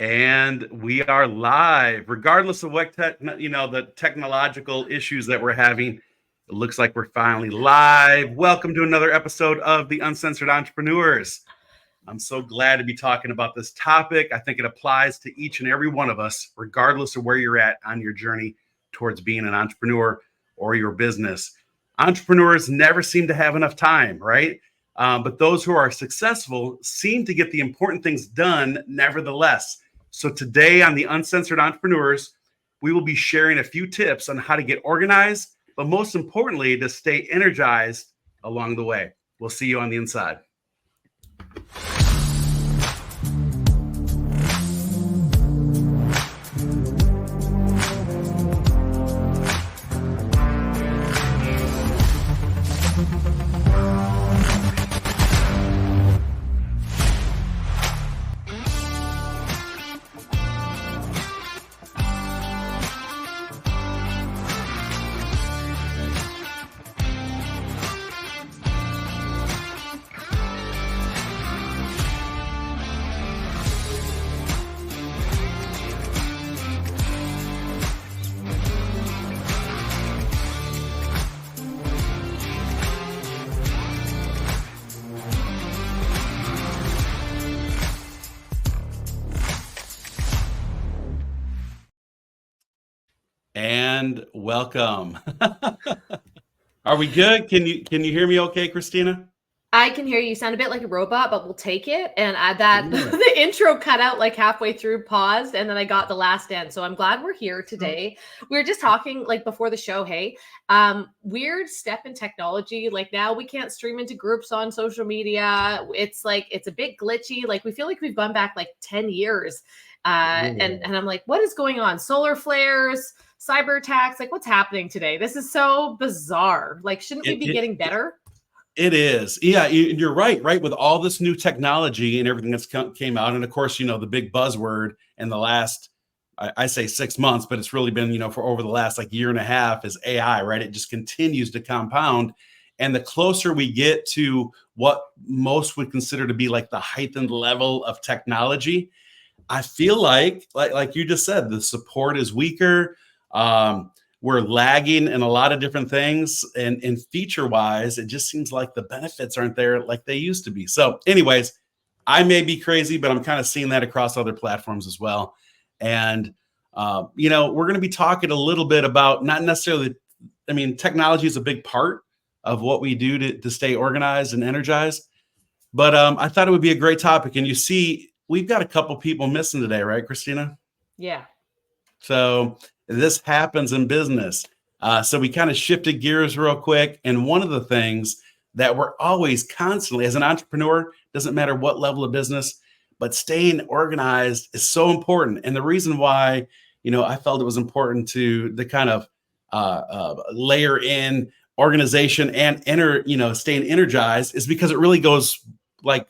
And we are live, regardless of what the technological issues that we're having. It looks like we're finally live. Welcome to another episode of the Uncensored Entrepreneurs. I'm so glad to be talking about this topic. I think it applies to each and every one of us, regardless of where you're at on your journey towards being an entrepreneur or your business. Entrepreneurs never seem to have enough time, right? But those who are successful seem to get the important things done nevertheless. So today on the Uncensored Entrepreneurs, we will be sharing a few tips on how to get organized, but most importantly, to stay energized along the way. We'll see you on the inside. And welcome. Are we good? Can you hear me okay, Christina? I can hear you. You sound a bit like a robot, but we'll take it. And the intro cut out like halfway through, paused, and then I got the last end. So I'm glad we're here today. We were just talking like before the show, hey, weird step in technology. Like now we can't stream into groups on social media. It's like, it's a bit glitchy. Like we feel like we've gone back like 10 years. And I'm like, what is going on? Solar flares, cyber attacks, like what's happening today? This is so bizarre. Like, shouldn't we be getting better? It is. Yeah, you're right. With all this new technology and everything that's came out. And of course, the big buzzword in the last, I say 6 months, but it's really been, for over the last like year and a half is AI, right? It just continues to compound. And the closer we get to what most would consider to be like the heightened level of technology, I feel like you just said, the support is weaker. We're lagging in a lot of different things, and feature wise, it just seems like the benefits aren't there like they used to be. So anyways, I may be crazy, but I'm kind of seeing that across other platforms as well. And, we're going to be talking a little bit about not necessarily, technology is a big part of what we do to stay organized and energized. But I thought it would be a great topic. And you see, we've got a couple people missing today, right, Christina? Yeah. So this happens in business. So we kind of shifted gears real quick. And one of the things that we're always constantly, as an entrepreneur, doesn't matter what level of business, but staying organized is so important. And the reason why, I felt it was important to kind of layer in organization and staying energized is because it really goes like,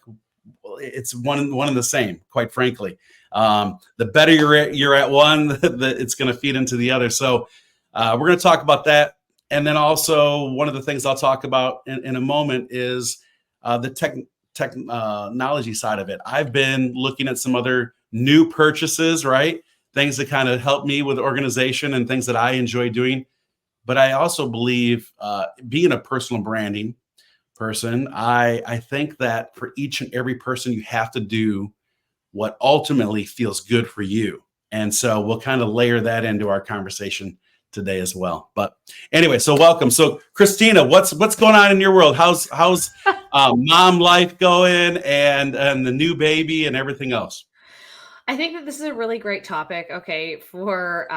it's one and the same, quite frankly. The better you're at one, it's going to feed into the other. So we're going to talk about that. And then also one of the things I'll talk about in a moment is the technology side of it. I've been looking at some other new purchases, right? Things that kind of help me with organization and things that I enjoy doing. But I also believe being a personal branding person, I think that for each and every person, you have to do what ultimately feels good for you. And so we'll kind of layer that into our conversation today as well. But anyway, so welcome. So Christina, what's going on in your world? How's mom life going and the new baby and everything else? I think that this is a really great topic, okay, for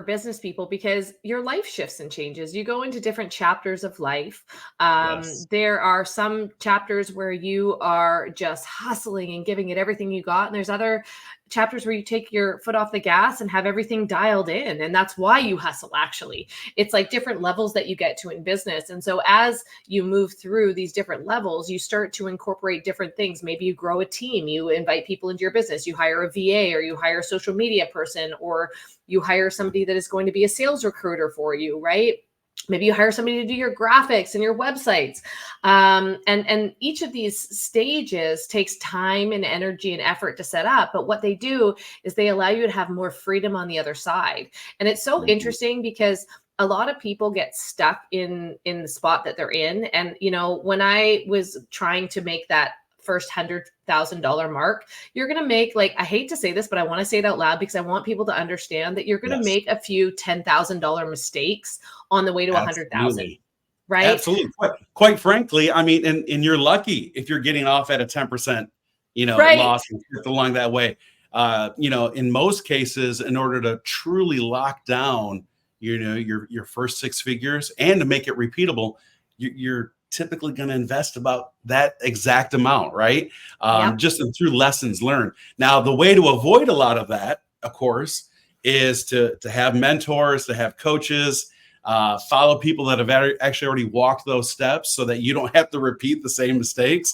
business people, because your life shifts and changes. You go into different chapters of life. Yes. There are some chapters where you are just hustling and giving it everything you got, and there's other chapters where you take your foot off the gas and have everything dialed in. And that's why you hustle, actually. It's like different levels that you get to in business. And so as you move through these different levels, you start to incorporate different things. Maybe you grow a team, you invite people into your business, you hire a VA, or you hire a social media person, or you hire somebody that is going to be a sales recruiter for you, right? Maybe you hire somebody to do your graphics and your websites. And each of these stages takes time and energy and effort to set up. But what they do is they allow you to have more freedom on the other side. And it's so interesting because a lot of people get stuck in the spot that they're in. And, you know, when I was trying to make that first $100,000 mark, you're going to make, like, I hate to say this, but I want to say it out loud because I want people to understand that you're going to make a few $10,000 mistakes on the way to 100,000. Right. Absolutely. Quite frankly, I mean, and you're lucky if you're getting off at a 10%, loss along that way. In most cases, in order to truly lock down, your first six figures and to make it repeatable, you're typically going to invest about that exact amount, right? Just through lessons learned. Now, the way to avoid a lot of that, of course, is to have mentors, to have coaches, follow people that have actually already walked those steps so that you don't have to repeat the same mistakes.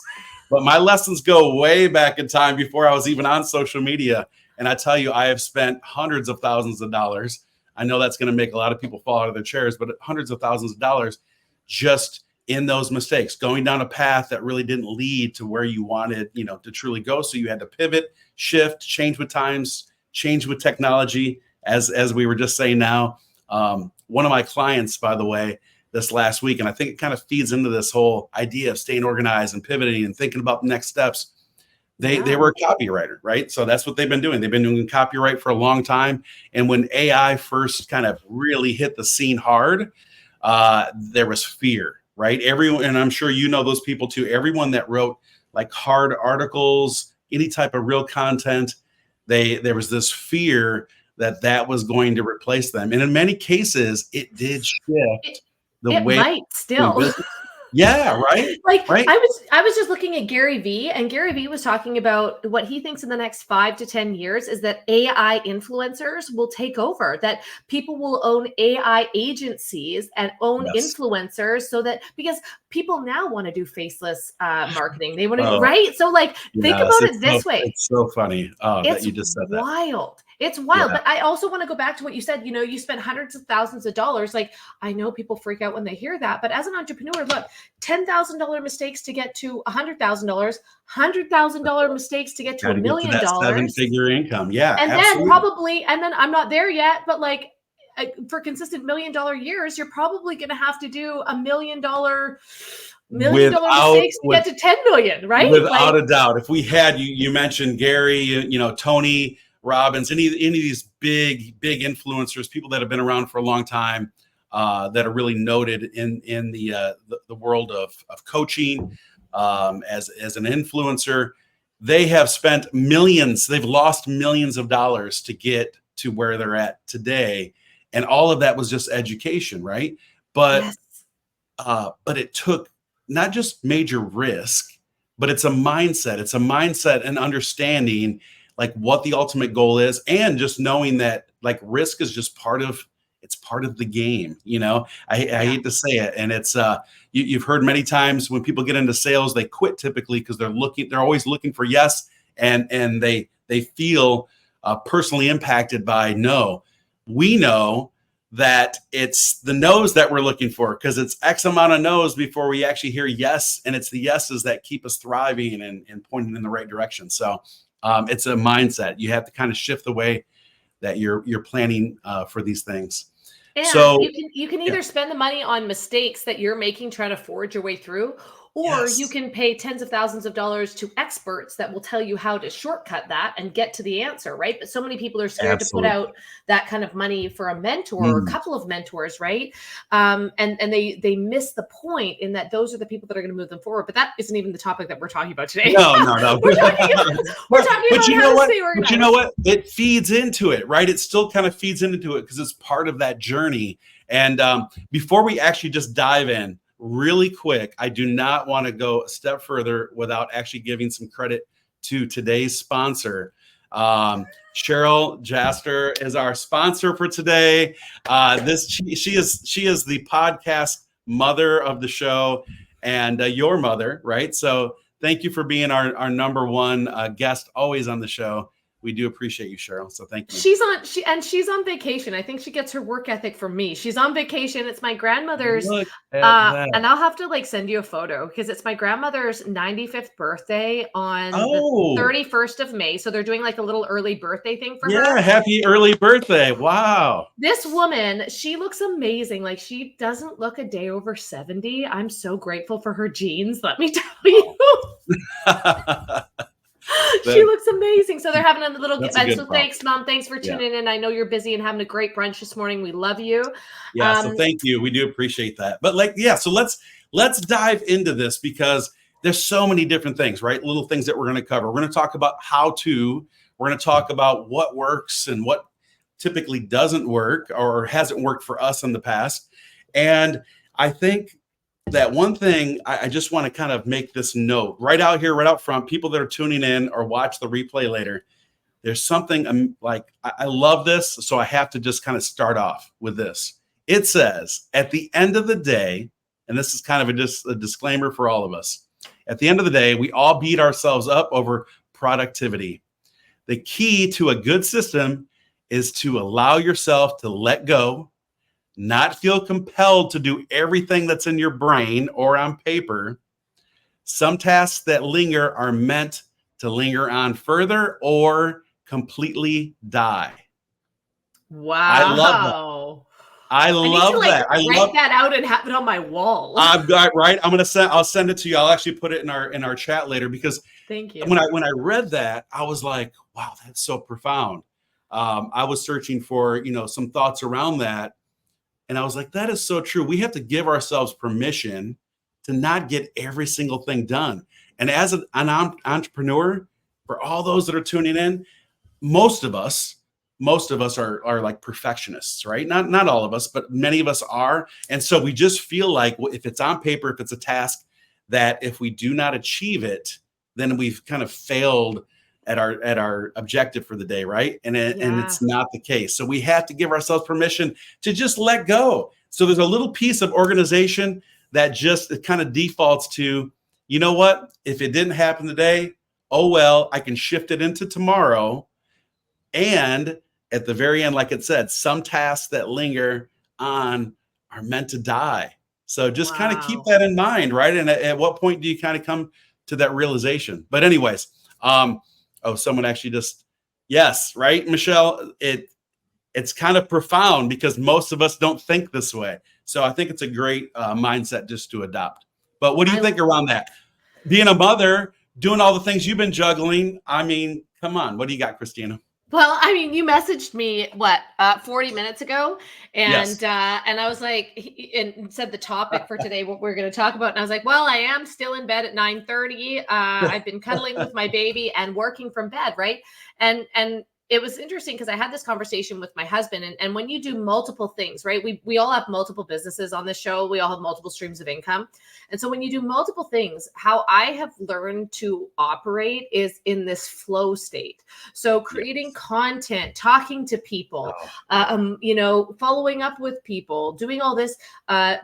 But my lessons go way back in time before I was even on social media. And I tell you, I have spent hundreds of thousands of dollars. I know that's going to make a lot of people fall out of their chairs, but hundreds of thousands of dollars just in those mistakes, going down a path that really didn't lead to where you wanted, to truly go. So you had to pivot, shift, change with times, change with technology, as we were just saying now. One of my clients, by the way, this last week, and I think it kind of feeds into this whole idea of staying organized and pivoting and thinking about the next steps. They were a copywriter, right? So that's what they've been doing. They've been doing copyright for a long time. And when AI first kind of really hit the scene hard, there was fear, right? Everyone, and I'm sure you know those people too, everyone that wrote like hard articles, any type of real content, there was this fear that was going to replace them. And in many cases, it did shift the way. It might still. Yeah, right. Right. I was just looking at Gary Vee, and Gary Vee was talking about what he thinks in the next 5 to 10 years is that AI influencers will take over, that people will own AI agencies and own influencers, so that, because people now want to do faceless marketing. They want to, right? So think about it this way. It's so funny that you just said that. Wild. It's wild. Yeah. But I also want to go back to what you said. You spent hundreds of thousands of dollars. Like, I know people freak out when they hear that, but as an entrepreneur, look, $10,000 mistakes to get to $100,000, $100,000 mistakes to get to $1 million. Seven-figure income. Yeah. And absolutely. then I'm not there yet, but for consistent $1 million years, you're probably going to have to do $1 million mistakes to get to 10 million, right? Without a doubt. If we had, you mentioned Gary, Tony Robbins, any of these big influencers, people that have been around for a long time, that are really noted in the world of coaching, as an influencer, they have spent millions. They've lost millions of dollars to get to where they're at today, and all of that was just education, right? But but it took not just major risk, but it's a mindset. It's a mindset and understanding like what the ultimate goal is, and just knowing that like risk is just part of the game. I hate to say it. And it's you've heard many times when people get into sales, they quit typically because they're always looking for yes. And they feel personally impacted by no. We know that it's the no's that we're looking for, because it's X amount of no's before we actually hear yes. And it's the yeses that keep us thriving and pointing in the right direction. So it's a mindset. You have to kind of shift the way that you're planning for these things. And so you can either spend the money on mistakes that you're making, trying to forge your way through, or you can pay tens of thousands of dollars to experts that will tell you how to shortcut that and get to the answer, right? But so many people are scared to put out that kind of money for a mentor or a couple of mentors, right? And they miss the point in that those are the people that are going to move them forward. But that isn't even the topic that we're talking about today. No. we're talking about how to stay organized. But you know what? It feeds into it, right? It still kind of feeds into it because it's part of that journey. And before we actually just dive in, really quick, I do not want to go a step further without actually giving some credit to today's sponsor. Cheryl Jaster is our sponsor for today. She is the podcast mother of the show, and your mother, right? So thank you for being our number one guest always on the show. We do appreciate you, Cheryl. So thank you. She's on vacation. I think she gets her work ethic from me. She's on vacation. It's my grandmother's, Look at that. and I'll have to like send you a photo because it's my grandmother's 95th birthday on the Oh, 31st of May. So they're doing like a little early birthday thing for yeah. her. Happy early birthday. Wow. This woman, she looks amazing. Like she doesn't look a day over 70. I'm so grateful for her genes. Let me tell you. She looks amazing. So they're having a little That's a good so problem. thanks, Mom. Thanks for tuning in. I know you're busy and having a great brunch this morning. We love you. Yeah, so thank you. We do appreciate that. But like, yeah, so let's dive into this because there's so many different things, right? Little things that we're going to cover. We're going to talk about how to, we're going to talk about what works and what typically doesn't work or hasn't worked for us in the past. And I think that one thing I just want to kind of make this note right out here, right out front, people that are tuning in or watch the replay later, there's something like, I love this. So I have to just kind of start off with this. It says at the end of the day, and this is kind of a disclaimer for all of us. At the end of the day, we all beat ourselves up over productivity. The key to a good system is to allow yourself to let go, not feel compelled to do everything that's in your brain or on paper. Some tasks that linger are meant to linger on further or completely die. Wow. I love that. I love that. I write that out and have it on my wall. I've got right. I'll send it to you. I'll actually put it in our chat later because thank you. When I read that, I was like, wow, that's so profound. I was searching for, some thoughts around that. And I was like, that is so true. We have to give ourselves permission to not get every single thing done. And as an entrepreneur, for all those that are tuning in, most of us are like perfectionists, right? Not all of us, but many of us are. And so we just feel like if it's on paper, if it's a task that if we do not achieve it, then we've kind of failed at our objective for the day, right? And it's not the case. So we have to give ourselves permission to just let go. So there's a little piece of organization that just it kind of defaults to, you know what? If it didn't happen today, oh well, I can shift it into tomorrow. And at the very end, like it said, some tasks that linger on are meant to die. So just kind of keep that in mind, right? And at what point do you kind of come to that realization? But anyways, someone actually yes, right, Michelle? It's kind of profound because most of us don't think this way. So I think it's a great mindset just to adopt. But what do you think around that? Being a mother, doing all the things you've been juggling. I mean, come on. What do you got, Christina? Well, I mean, you messaged me 40 minutes ago, and I was like, and said the topic for today, what we're going to talk about, and I was like, well, I am still in bed at 9:30. I've been cuddling with my baby and working from bed, right? And it was interesting because I had this conversation with my husband, and when you do multiple things, right? We all have multiple businesses on this show. We all have multiple streams of income. And so when you do multiple things, how I have learned to operate is in this flow state. So creating content, talking to people, following up with people, doing all this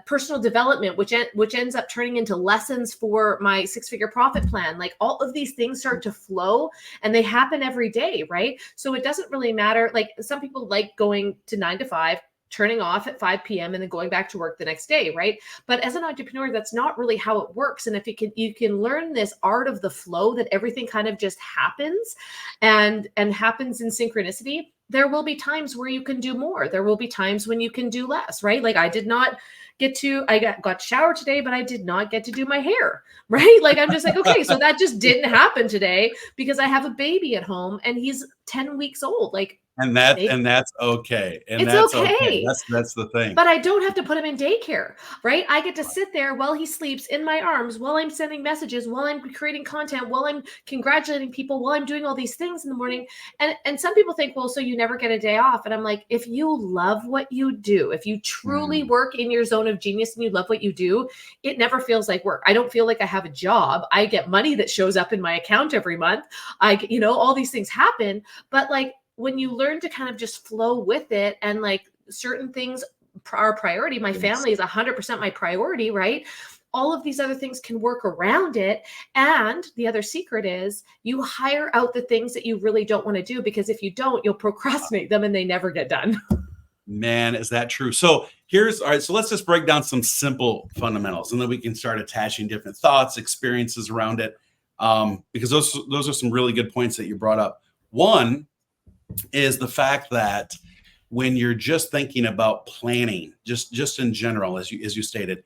personal development, which ends up turning into lessons for my 6-figure profit plan. Like all of these things start to flow and they happen every day, right? So it doesn't really matter. Like some people like going to 9 to 5, turning off at 5 p.m. and then going back to work the next day, right? But as an entrepreneur, that's not really how it works. And if you can learn this art of the flow, that everything kind of just happens and happens in synchronicity, there will be times where you can do more. There will be times when you can do less, right? Like I did not got showered today, but I did not get to do my hair, right? Like, I'm just like, okay, so that just didn't happen today because I have a baby at home and he's 10 weeks old. Like, and that's okay. And it's that's okay. That's the thing. But I don't have to put him in daycare, right? I get to sit there while he sleeps in my arms, while I'm sending messages, while I'm creating content, while I'm congratulating people, while I'm doing all these things in the morning. And some people think, well, so you never get a day off. And I'm like, if you love what you do, if you truly work in your zone of genius and you love what you do, it never feels like work. I don't feel like I have a job. I get money that shows up in my account every month. All these things happen. But like, when you learn to kind of just flow with it and like certain things are priority, my family is 100% my priority, right? all of these other things can work around it. And the other secret is you hire out the things that you really don't want to do, because if you don't, you'll procrastinate them and they never get done. Man, is that true? So all right, so let's just break down some simple fundamentals, and then we can start attaching different thoughts, experiences around it, because those are some really good points that you brought up. One is the fact that when you're just thinking about planning, just in general, as you stated,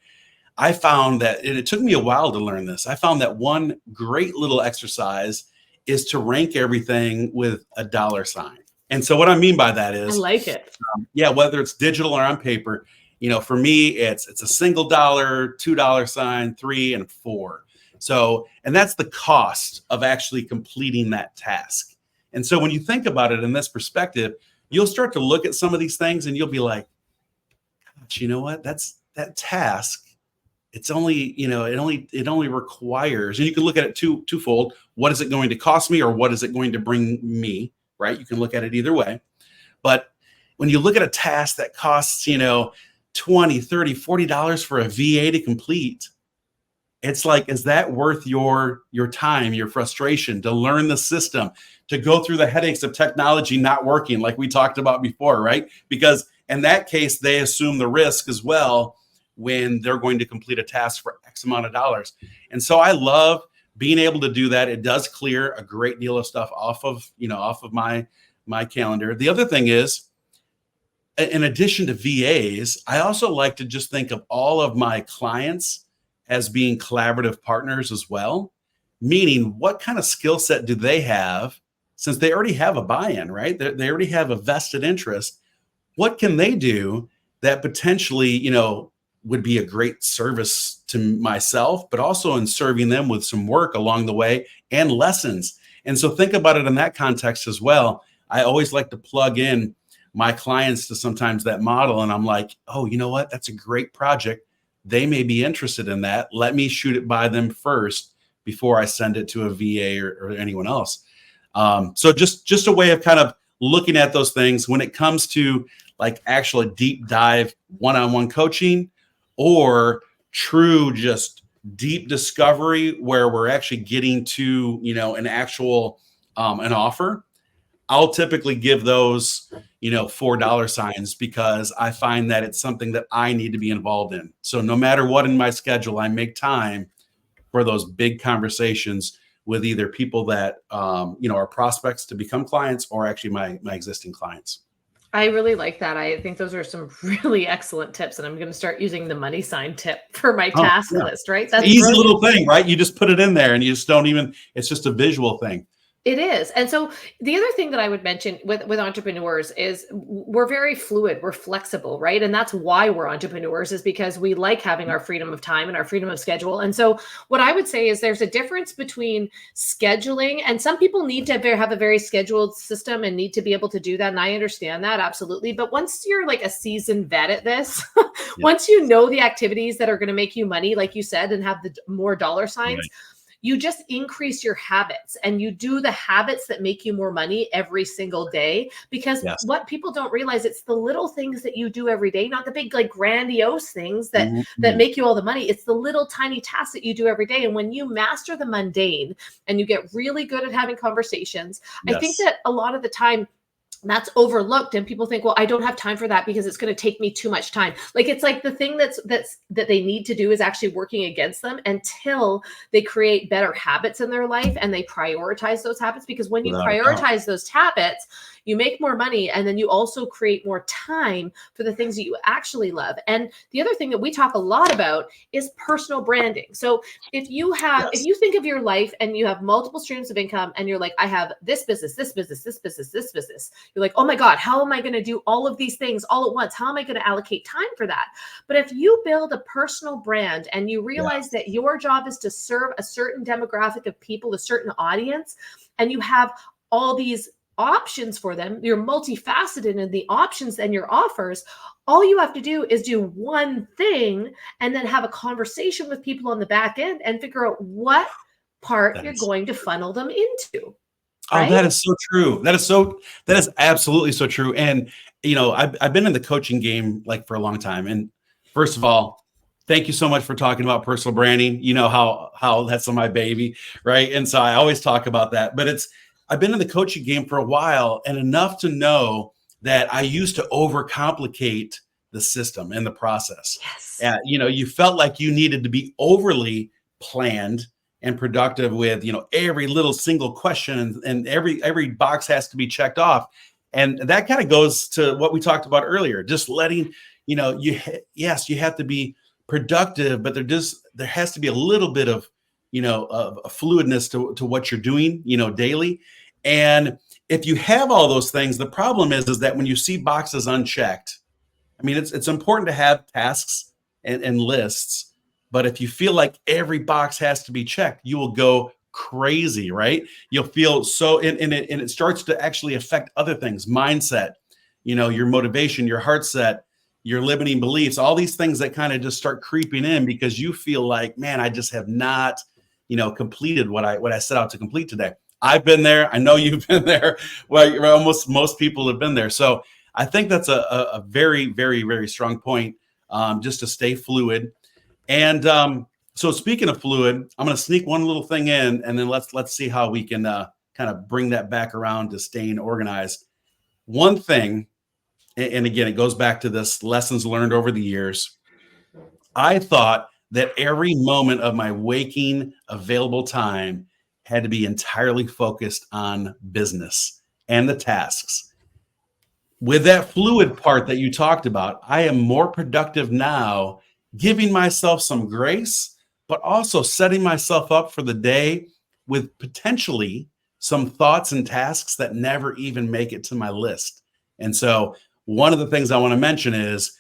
I found that, and it took me a while to learn this, I found that one great little exercise is to rank everything with a dollar sign. And so what I mean by that is, I like it. Whether it's digital or on paper, for me, it's a single dollar, $2 sign, 3 and 4. So, and that's the cost of actually completing that task. And so when you think about it in this perspective, you'll start to look at some of these things and you'll be like, gosh, you know what? That task. It's only, it only requires, and you can look at it twofold. What is it going to cost me, or what is it going to bring me? Right? You can look at it either way. But when you look at a task that costs, $20, $30, $40 for a VA to complete, it's like, is that worth your time, your frustration to learn the system, to go through the headaches of technology not working, like we talked about before, right? Because in that case, they assume the risk as well when they're going to complete a task for X amount of dollars. And so I love being able to do that. It does clear a great deal of stuff off of my calendar. The other thing is, in addition to VAs, I also like to just think of all of my clients as being collaborative partners as well, meaning what kind of skill set do they have, since they already have a buy-in, right? They already have a vested interest. What can they do that potentially, would be a great service to myself, but also in serving them with some work along the way and lessons. And so think about it in that context as well. I always like to plug in my clients to sometimes that model. And I'm like, oh, you know what? That's a great project. They may be interested in that. Let me shoot it by them first before I send it to a VA or anyone else. So just a way of kind of looking at those things when it comes to like actual deep dive one-on-one coaching, or true just deep discovery where we're actually getting to, an actual an offer. I'll typically give those, $4 signs, because I find that it's something that I need to be involved in. So no matter what in my schedule, I make time for those big conversations with either people that, are prospects to become clients, or actually my existing clients. I really like that. I think those are some really excellent tips, and I'm going to start using the money sign tip for my task list, right? That's easy brilliant. Little thing, right? You just put it in there and you just don't even, it's just a visual thing. It is. And so the other thing that I would mention with entrepreneurs is we're very fluid, we're flexible, right? And that's why we're entrepreneurs, is because we like having our freedom of time and our freedom of schedule. And so what I would say is there's a difference between scheduling, and some people need to have a very scheduled system and need to be able to do that. And I understand that, absolutely. But once you're like a seasoned vet at this, once you know the activities that are going to make you money, like you said, and have the more dollar signs, right, you just increase your habits, and you do the habits that make you more money every single day. Because what people don't realize, it's the little things that you do every day, not the big, like grandiose things that make you all the money. It's the little tiny tasks that you do every day. And when you master the mundane and you get really good at having conversations, I think that a lot of the time that's overlooked, and people think, well, I don't have time for that because it's going to take me too much time. Like, it's like the thing that they need to do is actually working against them until they create better habits in their life and they prioritize those habits. Because when you prioritize those habits, you make more money, and then you also create more time for the things that you actually love. And the other thing that we talk a lot about is personal branding. So if you think of your life and you have multiple streams of income, and you're like, I have this business, this business, this business, this business, you're like, oh my God, how am I going to do all of these things all at once? How am I going to allocate time for that? But if you build a personal brand and you realize that your job is to serve a certain demographic of people, a certain audience, and you have all these options for them, you're multifaceted in the options and your offers, all you have to do is do one thing and then have a conversation with people on the back end and figure out what part you're going to funnel them into. Right? Oh, that is so true. That is absolutely so true. And, I've been in the coaching game like for a long time. And first of all, thank you so much for talking about personal branding. You know how that's my baby, right? And so I always talk about that. But I've been in the coaching game for a while, and enough to know that I used to overcomplicate the system and the process. Yes. You felt like you needed to be overly planned and productive with, every little single question, and every box has to be checked off. And that kind of goes to what we talked about earlier, just letting, yes, you have to be productive, but there has to be a little bit of, of a fluidness to what you're doing, daily. And if you have all those things, the problem is that when you see boxes unchecked, I mean, it's important to have tasks and lists, but if you feel like every box has to be checked, you will go crazy, right? You'll feel so, and it starts to actually affect other things, mindset, your motivation, your heart set, your limiting beliefs, all these things that kind of just start creeping in because you feel like, man, I just have not, completed what I set out to complete today. I've been there. I know you've been there. Well, almost most people have been there. So I think that's a very, very, very strong point, just to stay fluid. And so speaking of fluid, I'm going to sneak one little thing in, and then let's see how we can kind of bring that back around to staying organized. One thing, and again, it goes back to this lessons learned over the years. I thought that every moment of my waking available time had to be entirely focused on business and the tasks. With that fluid part that you talked about, I am more productive now, giving myself some grace, but also setting myself up for the day with potentially some thoughts and tasks that never even make it to my list. And so one of the things I want to mention is,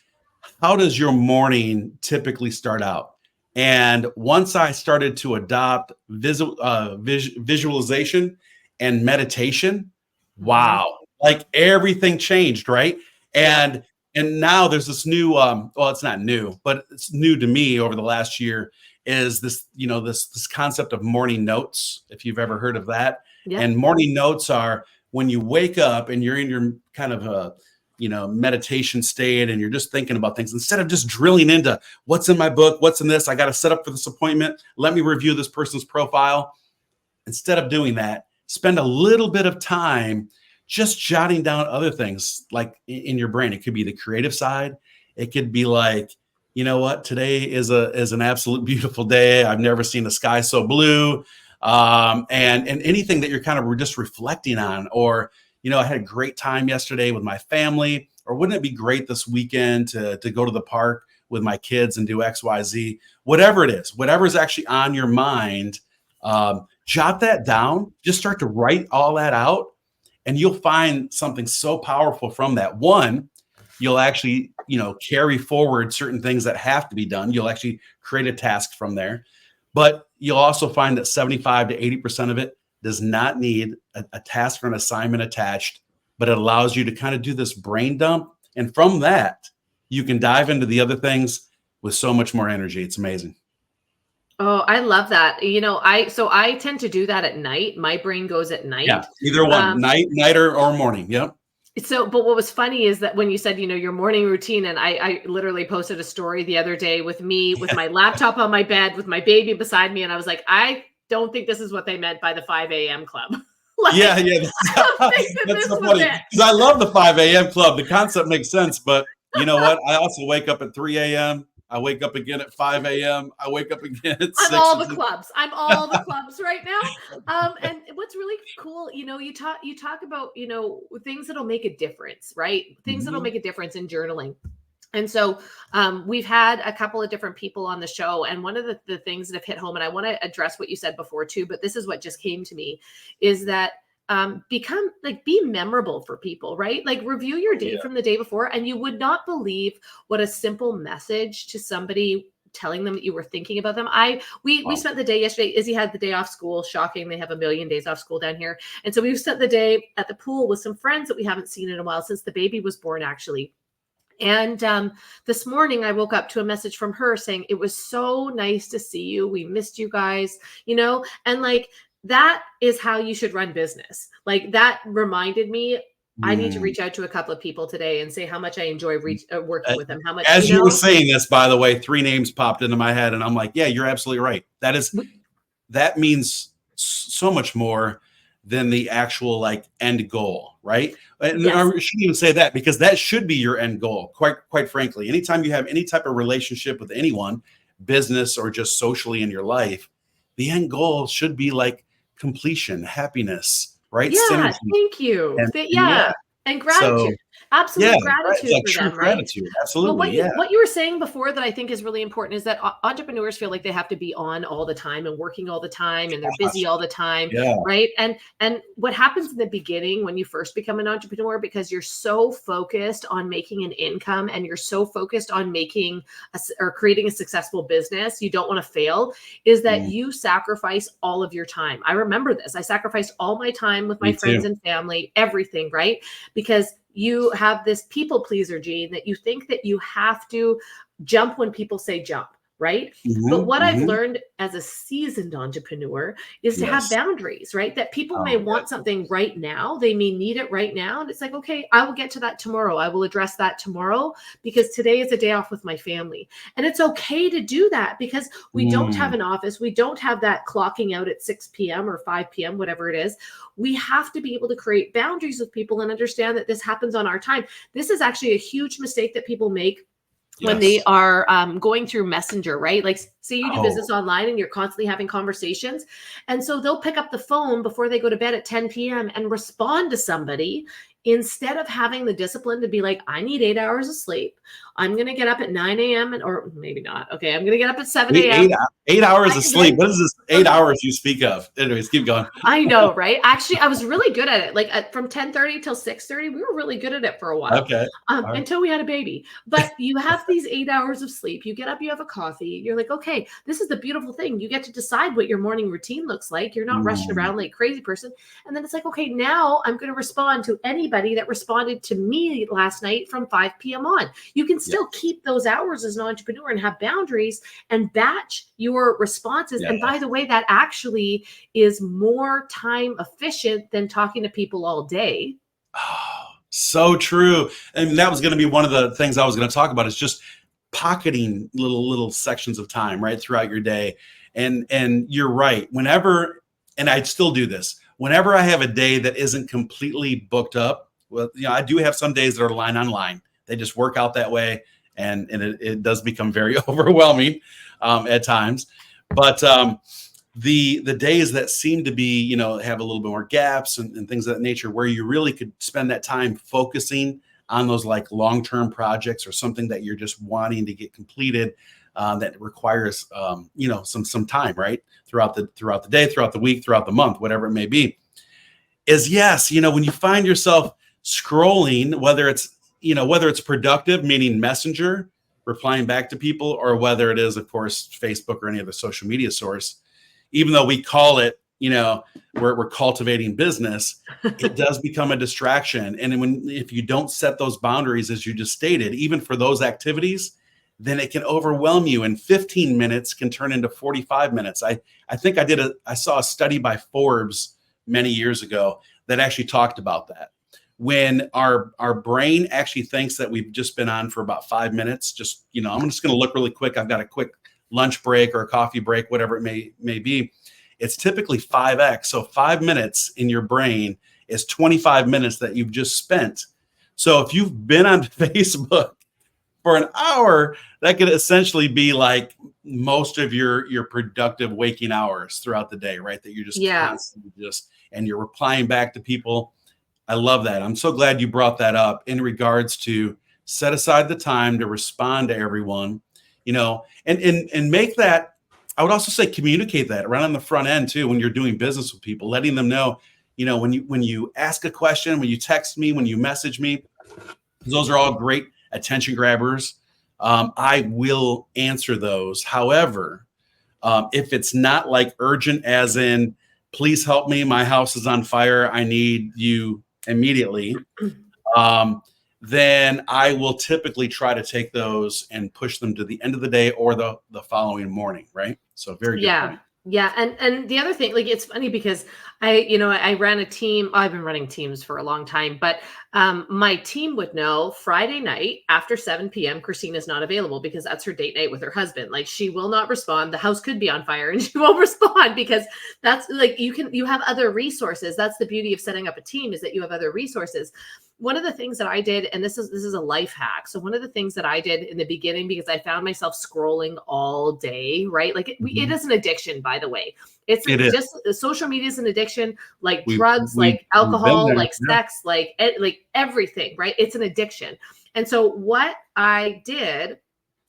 how does your morning typically start out? And once I started to adopt visualization and meditation, wow, like everything changed, right? And now there's this new, well, it's not new, but it's new to me over the last year, is this, this concept of morning notes, if you've ever heard of that. Yeah. And morning notes are when you wake up and you're in your kind of meditation state, and you're just thinking about things, instead of just drilling into what's in my book, what's in this, I got to set up for this appointment, let me review this person's profile. Instead of doing that, spend a little bit of time just jotting down other things like in your brain. It could be the creative side. It could be like, you know what, today is an absolute beautiful day. I've never seen the sky so blue. And anything that you're kind of just reflecting on, or, I had a great time yesterday with my family, or wouldn't it be great this weekend to go to the park with my kids and do X, Y, Z, whatever it is, whatever is actually on your mind, jot that down, just start to write all that out. And you'll find something so powerful from that. One, you'll actually, carry forward certain things that have to be done. You'll actually create a task from there, but you'll also find that 75 to 80% of it does not need a task or an assignment attached, but it allows you to kind of do this brain dump. And from that, you can dive into the other things with so much more energy. It's amazing. Oh, I love that. I tend to do that at night. My brain goes at night. Yeah, either one, night or morning. Yep. So, but what was funny is that when you said, your morning routine, and I literally posted a story the other day with me, with my laptop on my bed, with my baby beside me. And I was like, I don't think this is what they meant by the 5 a.m. club. Yeah. That's so funny. Because I love the 5 a.m. club. The concept makes sense, but you know what? I also wake up at 3 a.m. I wake up again at 5 a.m. I wake up again at 6. I'm all the clubs. I'm all the clubs right now. And what's really cool, you talk about, things that'll make a difference, right? Things that'll make a difference in journaling. And so we've had a couple of different people on the show. And one of the things that have hit home, and I want to address what you said before too, but this is what just came to me, is that be memorable for people, right? Like review your day from the day before, and you would not believe what a simple message to somebody telling them that you were thinking about them. We spent the day yesterday. Izzy had the day off school. Shocking. They have a million days off school down here. And so we've spent the day at the pool with some friends that we haven't seen in a while, since the baby was born, actually. And this morning I woke up to a message from her saying, it was so nice to see you. We missed you guys, and like, that is how you should run business. Like, that reminded me I need to Mm. reach out to a couple of people today and say how much I enjoy working with them. How much, As you were saying this, by the way, 3 names popped into my head, and I'm like, yeah, you're absolutely right. That means so much more than the actual like end goal, right? And yes. I shouldn't even say that, because that should be your end goal. Quite frankly, anytime you have any type of relationship with anyone, business or just socially in your life, the end goal should be like completion, happiness, right? Yeah. Synergy, Thank you. and yeah. Yeah. And So gratitude. yeah, Absolute it's gratitude like for true them, right? gratitude. Well, Absolutely, yeah. what you were saying before that I think is really important is that entrepreneurs feel like they have to be on all the time and working all the time and they're busy all the time, Yeah. right? And what happens in the beginning when you first become an entrepreneur, because you're so focused on making an income and you're so focused on making or creating a successful business, you don't want to fail, is that you sacrifice all of your time. I remember this. I sacrificed all my time with my Me friends too. and family, everything, right? Because you have this people pleaser gene that you think that you have to jump when people say jump, right? But what I've learned as a seasoned entrepreneur is to have Yes. boundaries, right? That people may Oh, want something right now. They may need it right now. And it's like, okay, I will get to that tomorrow. I will address that tomorrow because today is a day off with my family. And it's okay to do that because we don't have an office. We don't have that clocking out at 6 p.m. or 5 p.m., whatever it is. We have to be able to create boundaries with people and understand that this happens on our time. This is actually a huge mistake that people make when they are going through Messenger, right? Like say you do business online and you're constantly having conversations. And so they'll pick up the phone before they go to bed at 10 p.m. and respond to somebody instead of having the discipline to be like, I need 8 hours of sleep. I'm going to get up at 9 a.m. or maybe not. Okay. I'm going to get up at 7 a.m. 8 hours of sleep. What is this 8 hours you speak of? Anyways, keep going. I know, right? Actually, I was really good at it. Like from 10:30 till 6:30, we were really good at it for a while. Okay. Until we had a baby. But you have these 8 hours of sleep. You get up, you have a coffee. You're like, okay, this is the beautiful thing. You get to decide what your morning routine looks like. You're not rushing around like a crazy person. And then it's like, okay, now I'm going to respond to anybody that responded to me last night from 5 p.m. on. You can still keep those hours as an entrepreneur and have boundaries and batch your responses. And by the way, that actually is more time efficient than talking to people all day. Oh, so true. And that was going to be one of the things I was going to talk about, is just pocketing little sections of time right throughout your day. And you're right. Whenever, and I still do this, whenever I have a day that isn't completely booked up, well, I do have some days that are line on line. They just work out that way. And it does become very overwhelming at times. But the days that seem to be, have a little bit more gaps and things of that nature, where you really could spend that time focusing on those like long-term projects or something that you're just wanting to get completed, that requires, some time, right? Throughout the day, throughout the week, throughout the month, whatever it may be, is when you find yourself scrolling, whether it's productive, meaning Messenger, replying back to people, or whether it is, of course, Facebook or any other social media source, even though we call it, we're cultivating business, it does become a distraction. And if you don't set those boundaries, as you just stated, even for those activities, then it can overwhelm you. And 15 minutes can turn into 45 minutes. I think I saw a study by Forbes many years ago that actually talked about that. When our brain actually thinks that we've just been on for about 5 minutes, I'm just going to look really quick. I've got a quick lunch break or a coffee break, whatever it may be. It's typically 5x. So 5 minutes in your brain is 25 minutes that you've just spent. So if you've been on Facebook for an hour, that could essentially be like most of your productive waking hours throughout the day, right? That you're just constantly and you're replying back to people. I love that. I'm so glad you brought that up in regards to set aside the time to respond to everyone, and make that, I would also say communicate that right on the front end too, when you're doing business with people, letting them know, when you ask a question, when you text me, when you message me, those are all great attention grabbers. I will answer those. However, if it's not like urgent, as in, please help me, my house is on fire, I need you immediately, then I will typically try to take those and push them to the end of the day or the following morning, right? So very good point. Yeah. And the other thing, like, it's funny because I ran a team. I've been running teams for a long time, but my team would know Friday night after 7 p.m. Christina's not available because that's her date night with her husband. Like, she will not respond. The house could be on fire and she won't respond because that's like, you have other resources. That's the beauty of setting up a team, is that you have other resources. One of the things that I did, and this is a life hack. So one of the things that I did in the beginning, because I found myself scrolling all day, right? Like, it is an addiction, by the way. It's It is. just, social media is an addiction, like We've, drugs, we've, like we've been alcohol, there. like Yeah. sex, like everything, right? It's an addiction. And so what I did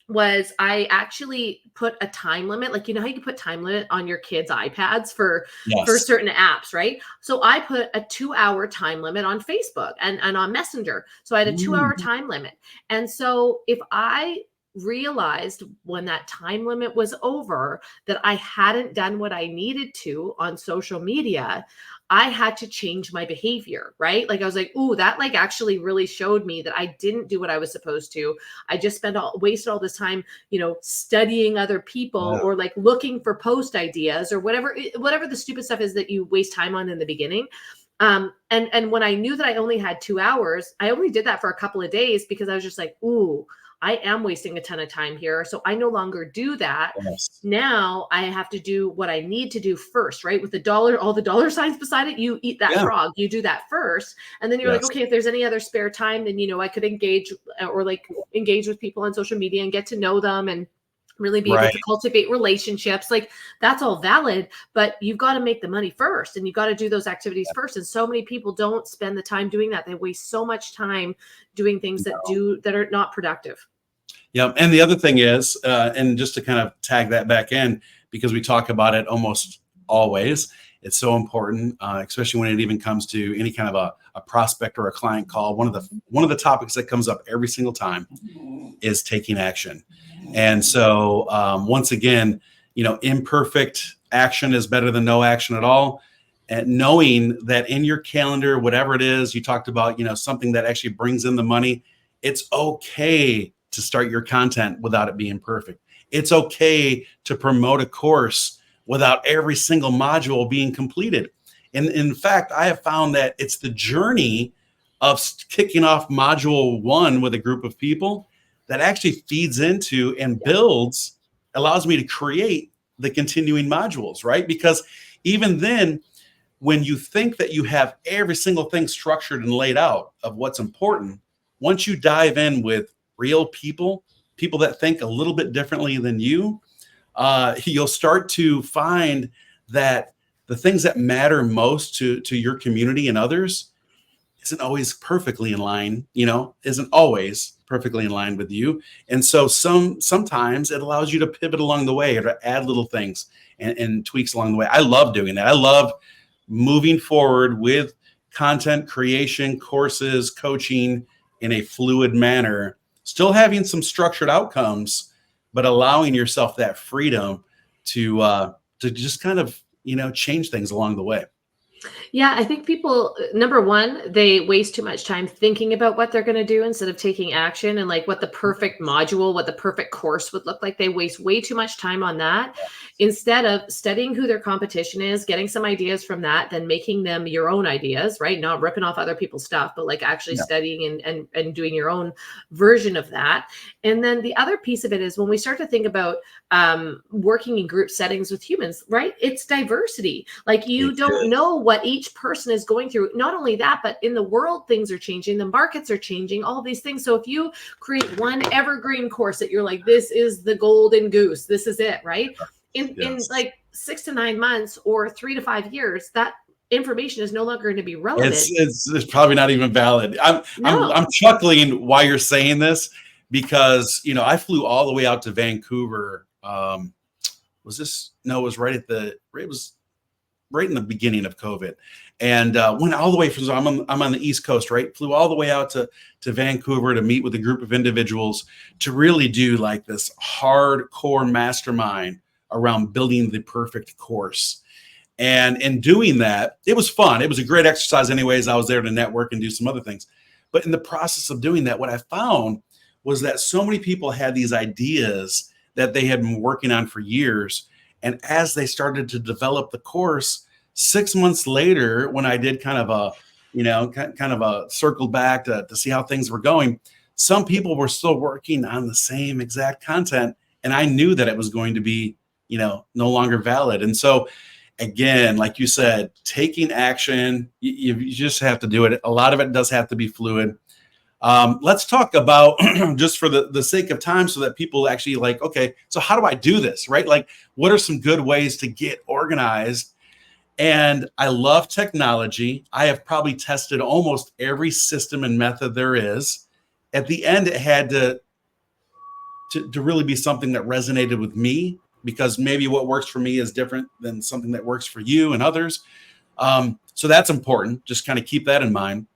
was I actually put a time limit. Like, how you can put time limit on your kids' iPads for Yes. certain apps, right? So I put a 2-hour time limit on Facebook and on Messenger. So I had a 2-hour time limit. And so if I realized when that time limit was over that I hadn't done what I needed to on social media, I had to change my behavior, right? Like, I was like, ooh, that like actually really showed me that I didn't do what I was supposed to. I just wasted all this time, studying other people, Yeah. or like looking for post ideas, or whatever the stupid stuff is that you waste time on in the beginning. And when I knew that I only had 2 hours, I only did that for a couple of days because I was just like, ooh, I am wasting a ton of time here. So I no longer do that. Yes. Now I have to do what I need to do first, right? With all the dollar signs beside it, you eat that Yeah. frog, you do that first. And then you're like, Yes. okay, if there's any other spare time, then, I could engage with people on social media and get to know them and really be able Right. to cultivate relationships. Like, that's all valid, but you've got to make the money first, and you've got to do those activities first. And so many people don't spend the time doing that. They waste so much time doing things that are not productive. Yeah. And the other thing is, and just to kind of tag that back in, because we talk about it almost always, it's so important, especially when it even comes to any kind of a prospect or a client call. One of the topics that comes up every single time is taking action. And so once again, imperfect action is better than no action at all. And knowing that in your calendar, whatever it is, you talked about, something that actually brings in the money, it's okay to start your content without it being perfect. It's okay to promote a course without every single module being completed. And in fact, I have found that it's the journey of kicking off module 1 with a group of people that actually feeds into and builds, allows me to create the continuing modules, right? Because even then, when you think that you have every single thing structured and laid out of what's important, once you dive in with real people that think a little bit differently than you, you'll start to find that the things that matter most to your community and others isn't always perfectly in line, isn't always perfectly in line with you. And so sometimes it allows you to pivot along the way or to add little things and tweaks along the way. I love doing that. I love moving forward with content creation, courses, coaching in a fluid manner, still having some structured outcomes, but allowing yourself that freedom to just kind of, change things along the way. Yeah, I think people, number one, they waste too much time thinking about what they're going to do instead of taking action, and like what the perfect module, what the perfect course would look like. They waste way too much time on that instead of studying who their competition is, getting some ideas from that, then making them your own ideas, right? Not ripping off other people's stuff, but like actually studying and doing your own version of that. And then the other piece of it is when we start to think about working in group settings with humans, right? It's diversity. Like, you don't know what each person is going through. Not only that, but in the world, things are changing, the markets are changing, all these things. So if you create one evergreen course that you're like, this is the golden goose, this is it, right? In like 6 to 9 months or 3 to 5 years, that information is no longer going to be relevant. It's probably not even valid. I'm chuckling while you're saying this because, I flew all the way out to Vancouver. It was right in the beginning of COVID, and went all the way from. I'm on the East Coast, right? Flew all the way out to Vancouver to meet with a group of individuals to really do like this hardcore mastermind around building the perfect course. And in doing that, it was fun. It was a great exercise, anyways. I was there to network and do some other things. But in the process of doing that, what I found was that so many people had these ideas that they had been working on for years. And as they started to develop the course, 6 months later, when I did kind of a, kind of a circle back to see how things were going, some people were still working on the same exact content. And I knew that it was going to be, no longer valid. And so again, like you said, taking action, you just have to do it. A lot of it does have to be fluid. Let's talk about, just for the sake of time, so that people actually like, okay, so how do I do this, right? Like, what are some good ways to get organized? And I love technology. I have probably tested almost every system and method there is. At the end, it had to really be something that resonated with me, because maybe what works for me is different than something that works for you and others. So that's important. Just kind of keep that in mind.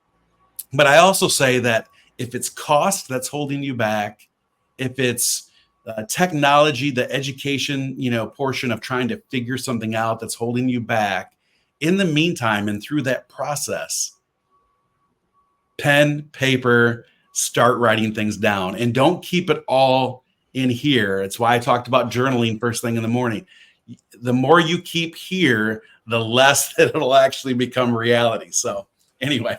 But I also say that if it's cost that's holding you back, if it's technology, the education, portion of trying to figure something out that's holding you back, in the meantime and through that process, pen, paper, start writing things down, and don't keep it all in here. It's why I talked about journaling first thing in the morning. The more you keep here, the less that it'll actually become reality. So anyway.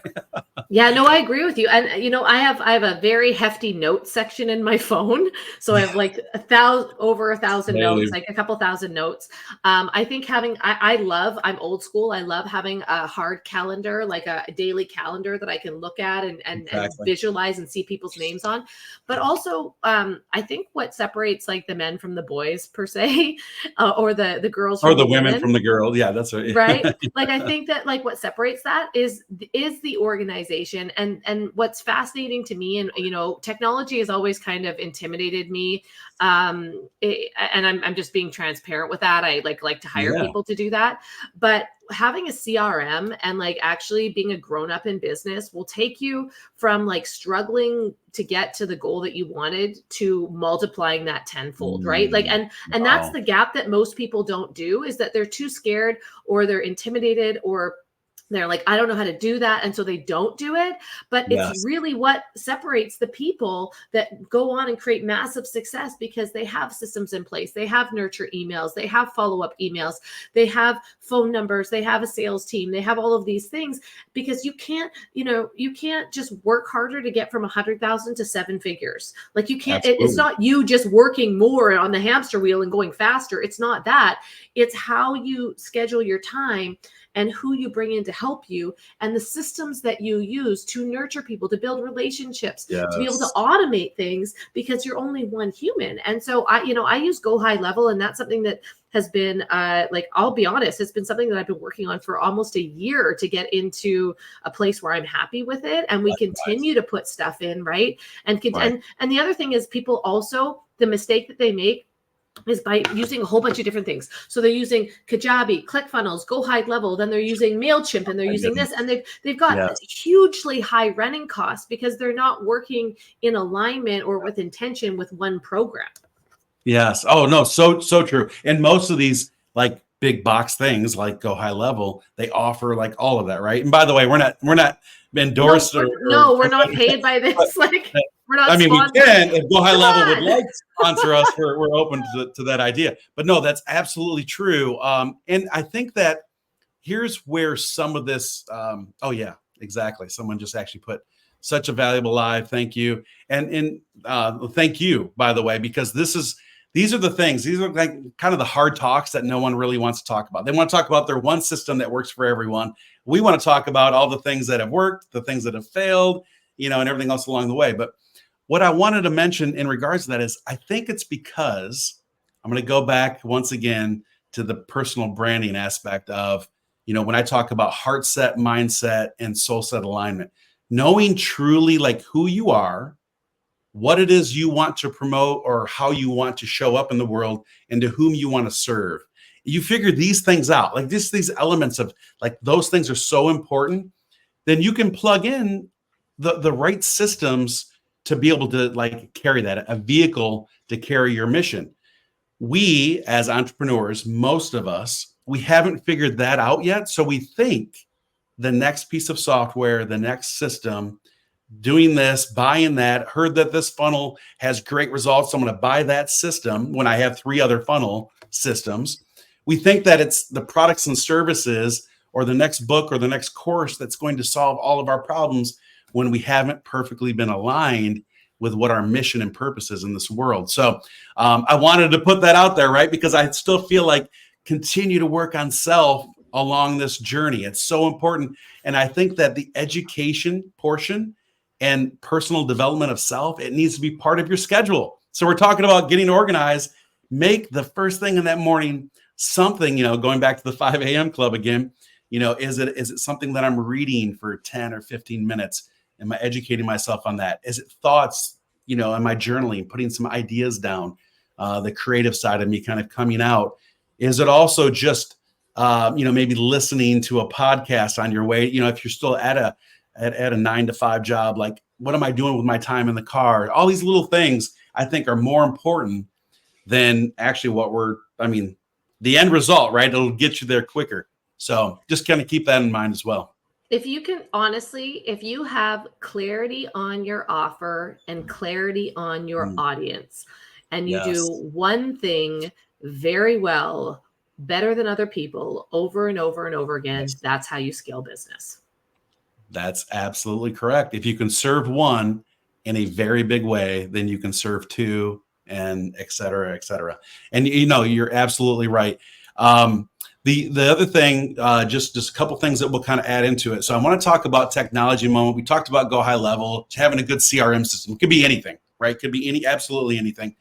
Yeah, no, I agree with you. And I have a very hefty notes section in my phone. So I have like over 1,000 notes, like a couple thousand notes. I think I'm old school. I love having a hard calendar, like a daily calendar that I can look at and visualize and see people's names on. But also, I think what separates like the men from the boys per se, or the girls or the women from the girls. Yeah, that's right. Right. Like, I think that like what separates that is the organization. And what's fascinating to me, and technology has always kind of intimidated me, and I'm just being transparent with that. I like to hire people to do that, but having a CRM and like actually being a grown up in business will take you from like struggling to get to the goal that you wanted to multiplying that tenfold, right? Like, and that's the gap that most people don't do, is that they're too scared, or they're intimidated, or they're like, I don't know how to do that. And so they don't do it. But it's really what separates the people that go on and create massive success, because they have systems in place. They have nurture emails. They have follow-up emails. They have phone numbers. They have a sales team. They have all of these things, because you can't just work harder to get from 100,000 to 7 figures. Like, you can't, it's not you just working more on the hamster wheel and going faster. It's not that. It's how you schedule your time and who you bring in to help you, and the systems that you use to nurture people, to build relationships, to be able to automate things, because you're only one human. And so I use Go High Level, and that's something that has been like, I'll be honest, it's been something that I've been working on for almost a year to get into a place where I'm happy with it. And we continue to put stuff in, right? And the other thing is, people also, the mistake that they make is by using a whole bunch of different things. So they're using Kajabi, ClickFunnels, Go High Level, then they're using MailChimp, and they're using this, and they've got hugely high running costs, because they're not working in alignment or with intention with one program. Yes. Oh no, so true. And most of these like big box things like Go High Level, they offer like all of that, right? And by the way, we're not endorsed. We're not paid by this. Like, we're not. I mean, we can, if Go High Level would like to sponsor us. We're open to that idea. But no, that's absolutely true. And I think that here's where some of this. Oh yeah, exactly. Someone just actually put such a valuable live. Thank you, and thank you, by the way, because these are the things. These are like kind of the hard talks that no one really wants to talk about. They want to talk about their one system that works for everyone. We want to talk about all the things that have worked, the things that have failed, and everything else along the way. But what I wanted to mention in regards to that is, I think it's because I'm going to go back once again to the personal branding aspect of, when I talk about heart set, mindset, and soul set alignment, knowing truly like who you are, what it is you want to promote, or how you want to show up in the world, and to whom you want to serve. You figure these things out, like these elements of like those things are so important, then you can plug in the right systems to be able to like carry that, a vehicle to carry your mission. We as entrepreneurs, most of us, we haven't figured that out yet. So we think the next piece of software, the next system, doing this, buying that, heard that this funnel has great results, so I'm going to buy that system when I have 3 other funnel systems. we think that it's the products and services or the next book or the next course that's going to solve all of our problems when we haven't perfectly been aligned with what our mission and purpose is in this world. So I wanted to put that out there, right? Because I still feel like continue to work on self along this journey. It's so important. And I think that the education portion and personal development of self, it needs to be part of your schedule. So we're talking about getting organized. Make the first thing in that morning something, going back to the 5 a.m. club again, is it something that I'm reading for 10 or 15 minutes? Am I educating myself on that? Is it thoughts, am I journaling, putting some ideas down, the creative side of me kind of coming out? Is it also just, maybe listening to a podcast on your way, if you're still at a 9-to-5 job, like what am I doing with my time in the car? All these little things I think are more important than actually the end result, right? It'll get you there quicker. So just kind of keep that in mind as well. If you can, honestly, if you have clarity on your offer and clarity on your audience, and you do one thing very well, better than other people, over and over and over again, that's how you scale business. That's absolutely correct. If you can serve one in a very big way, then you can serve two, and et cetera, et cetera. And you're absolutely right. The other thing, just a couple things that we'll kind of add into it. So I want to talk about technology a moment. We talked about go high level, having a good CRM system. It could be anything, right? It could be absolutely anything.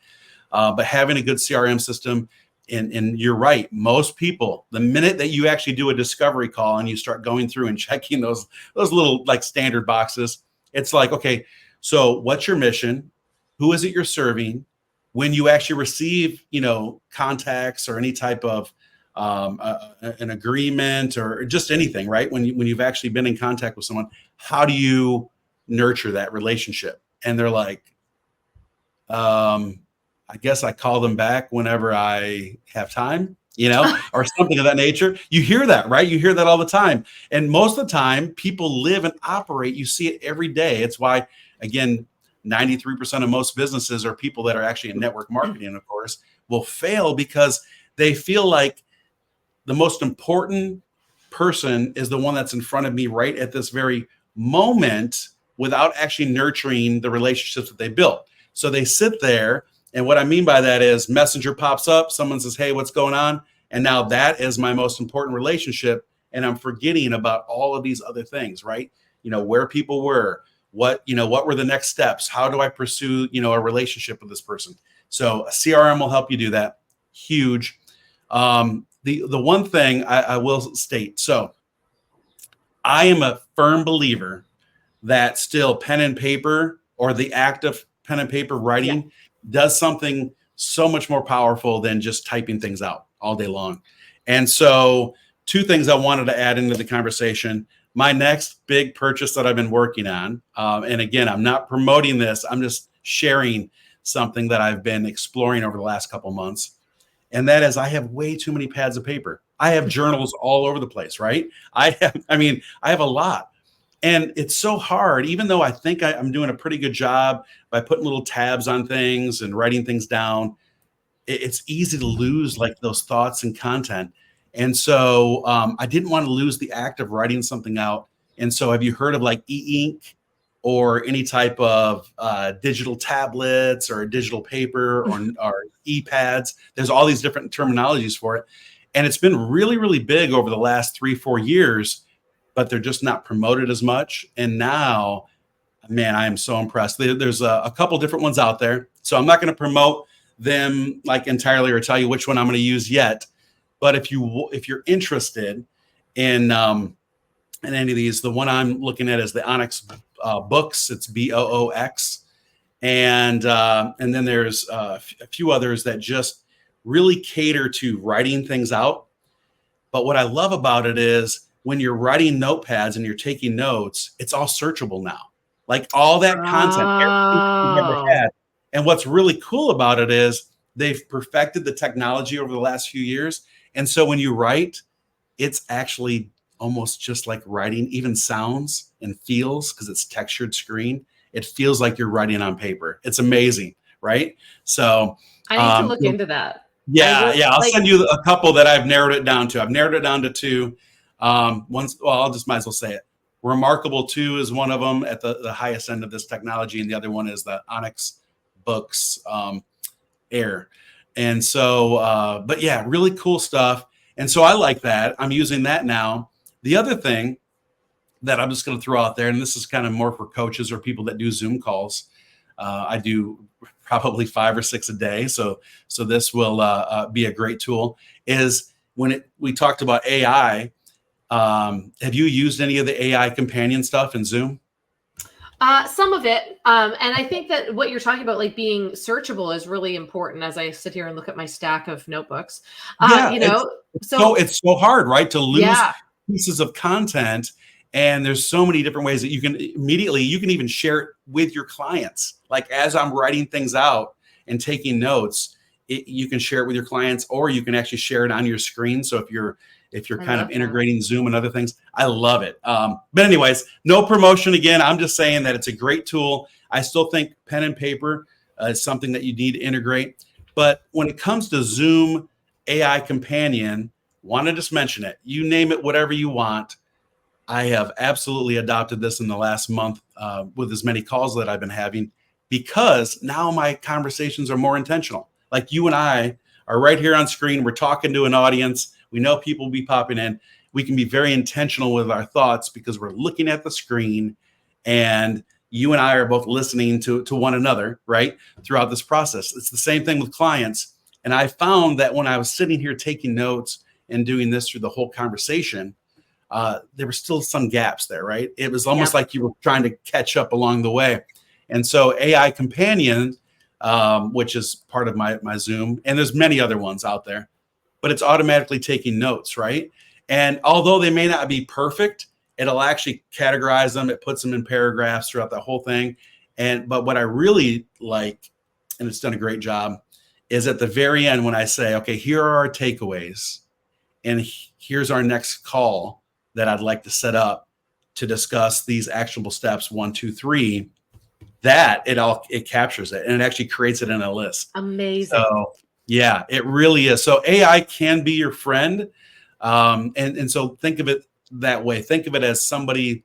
But having a good CRM system, and you're right, most people, the minute that you actually do a discovery call and you start going through and checking those little like standard boxes, it's like, okay, so what's your mission? Who is it you're serving? When you actually receive, contacts or any type of an agreement or just anything, right? When you've actually been in contact with someone, how do you nurture that relationship? And they're like, I guess I call them back whenever I have time, or something of that nature. You hear that, right? You hear that all the time. And most of the time people live and operate, you see it every day. It's why, again, 93% of most businesses or people that are actually in network marketing, of course, will fail because they feel like the most important person is the one that's in front of me right at this very moment without actually nurturing the relationships that they built. So they sit there. And what I mean by that is Messenger pops up. Someone says, hey, what's going on? And now that is my most important relationship. And I'm forgetting about all of these other things, right? Where people were, what were the next steps? How do I pursue, a relationship with this person? So a CRM will help you do that. Huge. The one thing I will state, so I am a firm believer that still pen and paper or the act of pen and paper writing does something so much more powerful than just typing things out all day long. And so two things I wanted to add into the conversation. My next big purchase that I've been working on, and again, I'm not promoting this, I'm just sharing something that I've been exploring over the last couple months. And that is I have way too many pads of paper. I have journals all over the place, right? I have a lot. And it's so hard, even though I think I'm doing a pretty good job by putting little tabs on things and writing things down, it's easy to lose like those thoughts and content. And so I didn't want to lose the act of writing something out. And so have you heard of like e-ink or any type of digital tablets or digital paper or e-pads? There's all these different terminologies for it. And it's been really, really big over the last 3-4 years, but they're just not promoted as much. And now, man, I am so impressed. There's a couple different ones out there. So I'm not going to promote them like entirely or tell you which one I'm going to use yet. But if you're interested in any of these, the one I'm looking at is the Onyx Books. It's BOOX. And then there's a few others that just really cater to writing things out. But what I love about it is when you're writing notepads and you're taking notes, it's all searchable now. Like all that content, everything you've ever had. And what's really cool about it is they've perfected the technology over the last few years. And so when you write, it's actually almost just like writing, even sounds and feels, because it's textured screen. It feels like you're writing on paper. It's amazing, right? So I need to look into that. Yeah, yeah. I'll send you a couple that I've narrowed it down to. I've narrowed it down to two. One's, well, I'll just might as well say it. Remarkable 2 is one of them at the highest end of this technology, and the other one is the Onyx Books Air. And so, but yeah, really cool stuff. And so I like that. I'm using that now. The other thing that I'm just going to throw out there, and this is kind of more for coaches or people that do Zoom calls. I do probably 5 or 6 a day. So this will be a great tool. Is when we talked about AI, have you used any of the AI companion stuff in Zoom? Some of it. And I think that what you're talking about, like being searchable, is really important as I sit here and look at my stack of notebooks. Yeah, it's so hard, right? To lose yeah. pieces of content. And there's so many different ways that you can even share it with your clients. Like as I'm writing things out and taking notes, you can share it with your clients, or you can actually share it on your screen. So if you're kind of integrating Zoom and other things, I love it. But anyways, no promotion again. I'm just saying that it's a great tool. I still think pen and paper is something that you need to integrate. But when it comes to Zoom AI Companion, want to just mention it. You name it, whatever you want. I have absolutely adopted this in the last month with as many calls that I've been having, because now my conversations are more intentional. Like you and I are right here on screen. We're talking to an audience. We know people will be popping in. We can be very intentional with our thoughts because we're looking at the screen, and you and I are both listening to one another, right, throughout this process. It's the same thing with clients. And I found that when I was sitting here taking notes and doing this through the whole conversation, there were still some gaps there, right? It was almost like you were trying to catch up along the way. And so AI Companion, which is part of my Zoom, and there's many other ones out there, but it's automatically taking notes, right? And although they may not be perfect, it'll actually categorize them. It puts them in paragraphs throughout the whole thing. But what I really like, and it's done a great job, is at the very end when I say, okay, here are our takeaways, and here's our next call that I'd like to set up to discuss these actionable steps 1, 2, 3. That it captures it, and it actually creates it in a list. Amazing. So yeah, it really is. So AI can be your friend, and so think of it that way. Think of it as somebody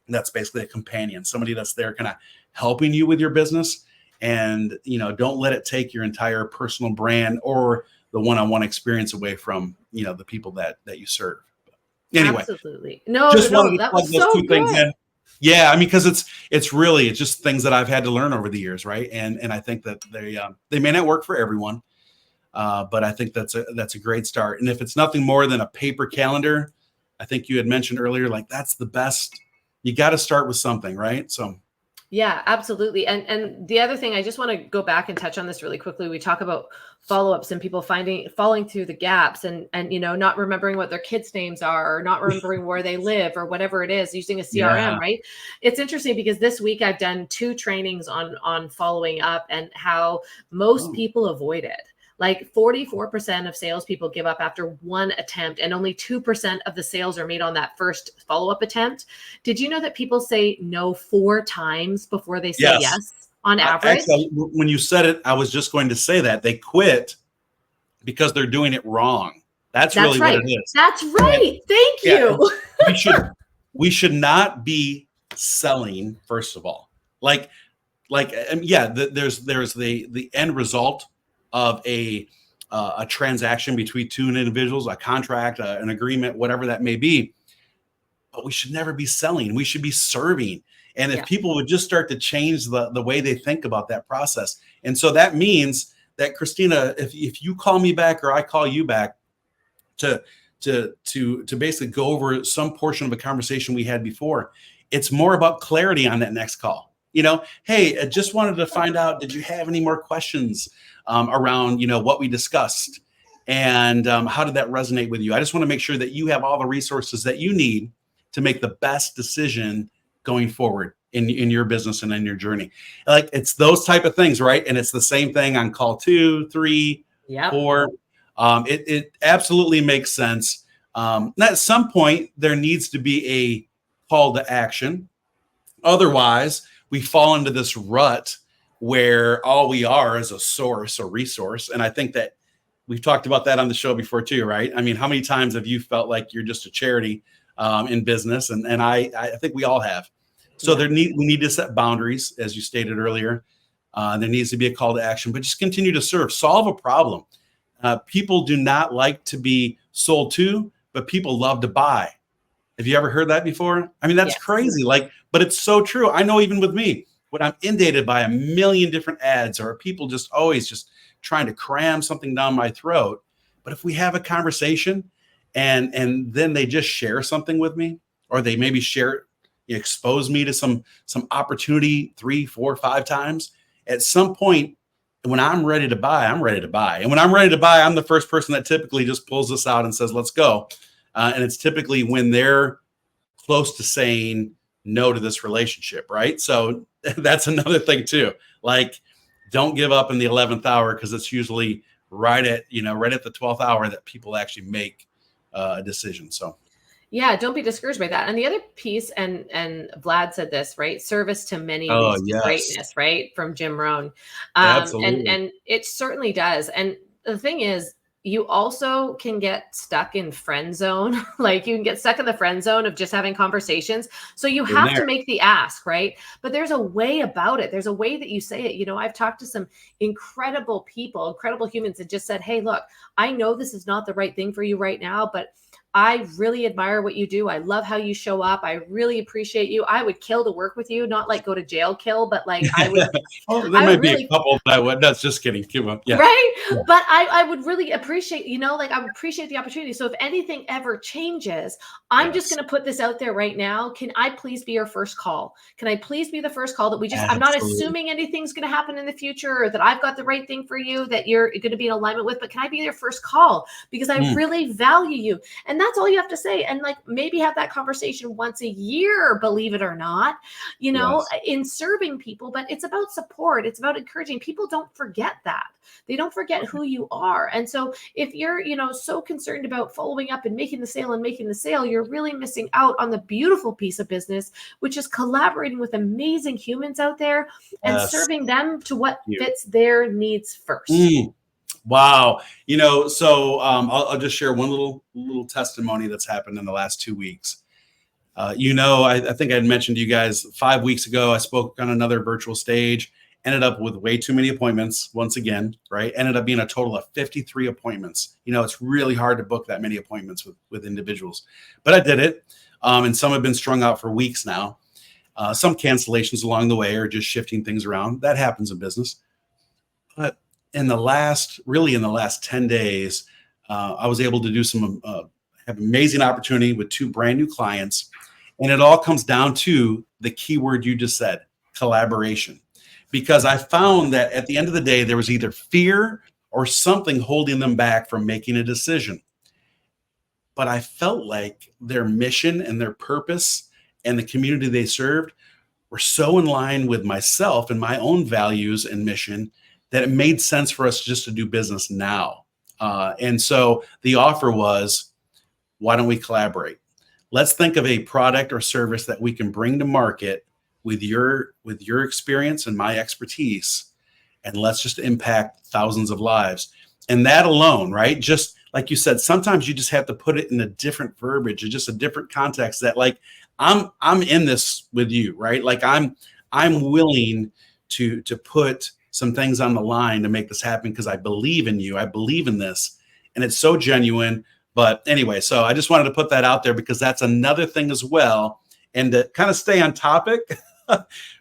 that's basically a companion, somebody that's there kind of helping you with your business. And don't let it take your entire personal brand or the one-on-one experience away from the people that you serve. Anyway, absolutely. Wanted to plug those two things in. Yeah, I mean, because it's just things that I've had to learn over the years, right? And I think that they may not work for everyone, but I think that's a great start. And if it's nothing more than a paper calendar, I think you had mentioned earlier, like that's the best. You got to start with something, right? So. Yeah, absolutely. And the other thing, I just want to go back and touch on this really quickly. We talk about follow-ups and people falling through the gaps and not remembering what their kids' names are, or not remembering where they live, or whatever it is, using a CRM, right? It's interesting because this week I've done 2 trainings on following up and how most people avoid it. Like 44% of salespeople give up after 1 attempt, and only 2% of the sales are made on that first follow-up attempt. Did you know that people say no 4 times before they say yes on average? Actually, when you said it, I was just going to say that they quit because they're doing it wrong. That's really right. what it is. That's right. Thank you. We should not be selling, first of all. There's the end result of a transaction between 2 individuals, a contract, an agreement, whatever that may be. But we should never be selling. We should be serving. And if people would just start to change the way they think about that process. And so that means that, Christina, if you call me back or I call you back to basically go over some portion of a conversation we had before, it's more about clarity on that next call. Hey, I just wanted to find out, did you have any more questions around, what we discussed? And how did that resonate with you? I just want to make sure that you have all the resources that you need to make the best decision going forward in your business and in your journey. Like, it's those type of things, right? And it's the same thing on call 2, 3, 4. It absolutely makes sense. At some point, there needs to be a call to action. Otherwise, we fall into this rut where all we are is a source or resource. And I think that we've talked about that on the show before too, right? I mean, how many times have you felt like you're just a charity in business? And I think we all have. So Yeah. we need to set boundaries, as you stated earlier. There needs to be a call to action, but just continue to serve, solve a problem. People do not like to be sold to, but people love to buy. Have you ever heard that before? I mean, that's Yes. crazy. Like, but it's so true. I know even with me, when I'm inundated by a million different ads or people just always just trying to cram something down my throat. But if we have a conversation and then they just share something with me, or they maybe expose me to some opportunity 3, 4, 5 times, at some point, when I'm ready to buy, I'm ready to buy. And when I'm ready to buy, I'm the first person that typically just pulls this out and says, let's go. And it's typically when they're close to saying no to this relationship, right? So that's another thing too. Like, don't give up in the 11th hour, because it's usually right at the 12th hour that people actually make a decision. So yeah, don't be discouraged by that. And the other piece, and Vlad said this, right? Service to many oh leads to yes, greatness, right? From Jim Rohn. absolutely. And it certainly does. And the thing is, you also can get stuck in friend zone. Like, you can get stuck in the friend zone of just having conversations. So you Been have there. to make the ask, right? But there's a way about it. There's a way that you say it. I've talked to some incredible people, incredible humans that just said, hey, look, I know this is not the right thing for you right now, but I really admire what you do. I love how you show up. I really appreciate you. I would kill to work with you, not like go to jail kill, but like I would Oh, there might be really, a couple that I would. That's just kidding. Give up. Yeah. right? Yeah. But I would really appreciate, like I would appreciate the opportunity. So if anything ever changes, I'm just Yes. going to put this out there right now. Can I please be your first call? Can I please be the first call that I'm not Absolutely. assuming anything's going to happen in the future, or that I've got the right thing for you that you're going to be in alignment with, but can I be your first call? Because I really value you. And that's all you have to say. And like, maybe have that conversation once a year, believe it or not, Yes. in serving people. But it's about support. It's about encouraging. People don't forget that. They don't forget who you are. And so if you're, so concerned about following up and making the sale, you're really missing out on the beautiful piece of business, which is collaborating with amazing humans out there and serving them to what fits their needs first. Wow. So I'll just share one little testimony that's happened in the last 2 weeks. I think I had mentioned to you guys 5 weeks ago, I spoke on another virtual stage, ended up with way too many appointments once again, right? Ended up being a total of 53 appointments. It's really hard to book that many appointments with individuals, but I did it. And some have been strung out for weeks now. Some cancellations along the way, or just shifting things around. That happens in business. But in the last 10 days, I was able to do have amazing opportunity with 2 brand new clients. And it all comes down to the keyword you just said, collaboration. Because I found that at the end of the day, there was either fear or something holding them back from making a decision. But I felt like their mission and their purpose and the community they served were so in line with myself and my own values and mission that it made sense for us just to do business now. And so the offer was, why don't we collaborate? Let's think of a product or service that we can bring to market with your experience and my expertise, and let's just impact thousands of lives. And that alone, right? Just like you said, sometimes you just have to put it in a different verbiage or just a different context, that like, I'm in this with you, right? Like I'm willing to put some things on the line to make this happen because I believe in you. I believe in this. And it's so genuine. But anyway, so I just wanted to put that out there, because that's another thing as well. And to kind of stay on topic,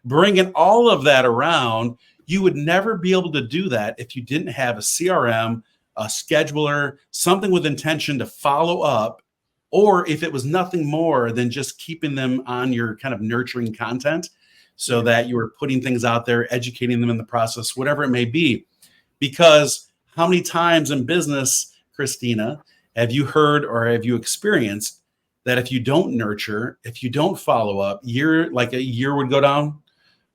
bringing all of that around, you would never be able to do that if you didn't have a CRM, a scheduler, something with intention to follow up, or if it was nothing more than just keeping them on your kind of nurturing content, so that you were putting things out there, educating them in the process, whatever it may be. Because how many times in business, Christina, have you heard or have you experienced that if you don't nurture, if you don't follow up, a year would go down?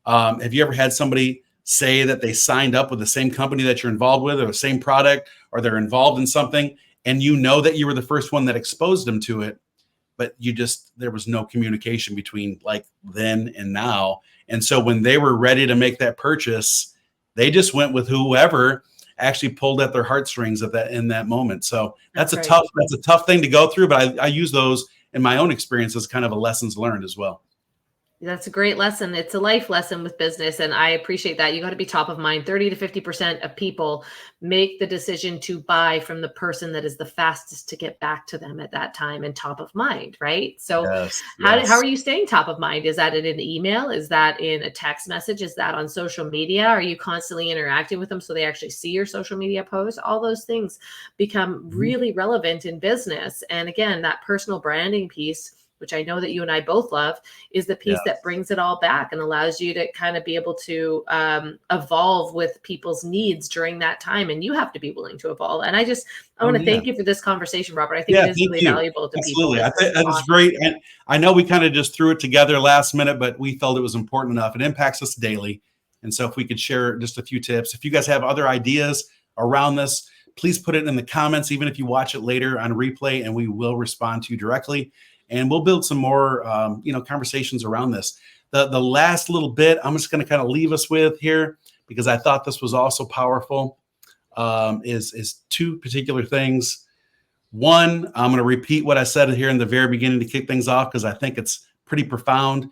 Have you ever had somebody say that they signed up with the same company that you're involved with, or the same product, or they're involved in something, and that you were the first one that exposed them to it, but there was no communication between like then and now. And so when they were ready to make that purchase, they just went with whoever, actually pulled at their heartstrings in that moment. So that's Right. that's a tough thing to go through, but I use those in my own experience as kind of a lessons learned as well. That's a great lesson. It's a life lesson with business. And I appreciate that. You got to be top of mind. 30 to 50% of people make the decision to buy from the person that is the fastest to get back to them at that time and top of mind, right? So how are you staying top of mind? Is that in an email? Is that in a text message? Is that on social media? Are you constantly interacting with them so they actually see your social media posts? All those things become really relevant in business. And again, that personal branding piece, which I know that you and I both love, is the piece that brings it all back and allows you to kind of be able to evolve with people's needs during that time. And you have to be willing to evolve. And I want to thank you for this conversation, Robert. I think it is really valuable to people. Absolutely. I think that is great. And I know we kind of just threw it together last minute, but we felt it was important enough. It impacts us daily. And so if we could share just a few tips, if you guys have other ideas around this, please put it in the comments, even if you watch it later on replay, and we will respond to you directly. And we'll build some more, conversations around this. The last little bit I'm just going to kind of leave us with here, because I thought this was also powerful, is two particular things. One, I'm going to repeat what I said here in the very beginning to kick things off, because I think it's pretty profound.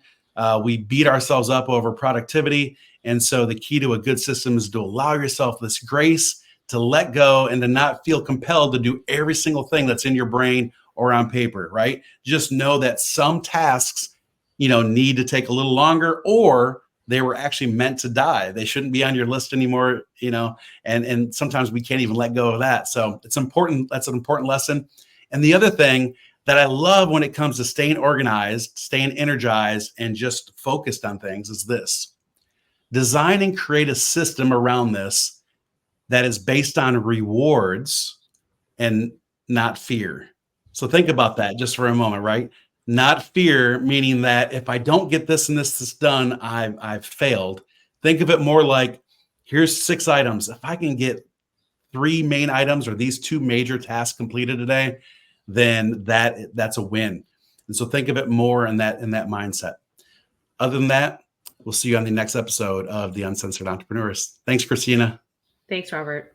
We beat ourselves up over productivity. And so the key to a good system is to allow yourself this grace to let go and to not feel compelled to do every single thing that's in your brain or on paper, right? Just know that some tasks, need to take a little longer, or they were actually meant to die. They shouldn't be on your list anymore, and sometimes we can't even let go of that. So it's important. That's an important lesson. And the other thing that I love when it comes to staying organized, staying energized, and just focused on things is this: design and create a system around this that is based on rewards and not fear. So think about that just for a moment, right? Not fear, meaning that if I don't get this and this is done, I've failed. Think of it more like, here's 6 items. If I can get 3 main items or these 2 major tasks completed today, then that's a win. And so think of it more in that mindset. Other than that, we'll see you on the next episode of the Uncensored Entrepreneurs. Thanks, Christina. Thanks, Robert.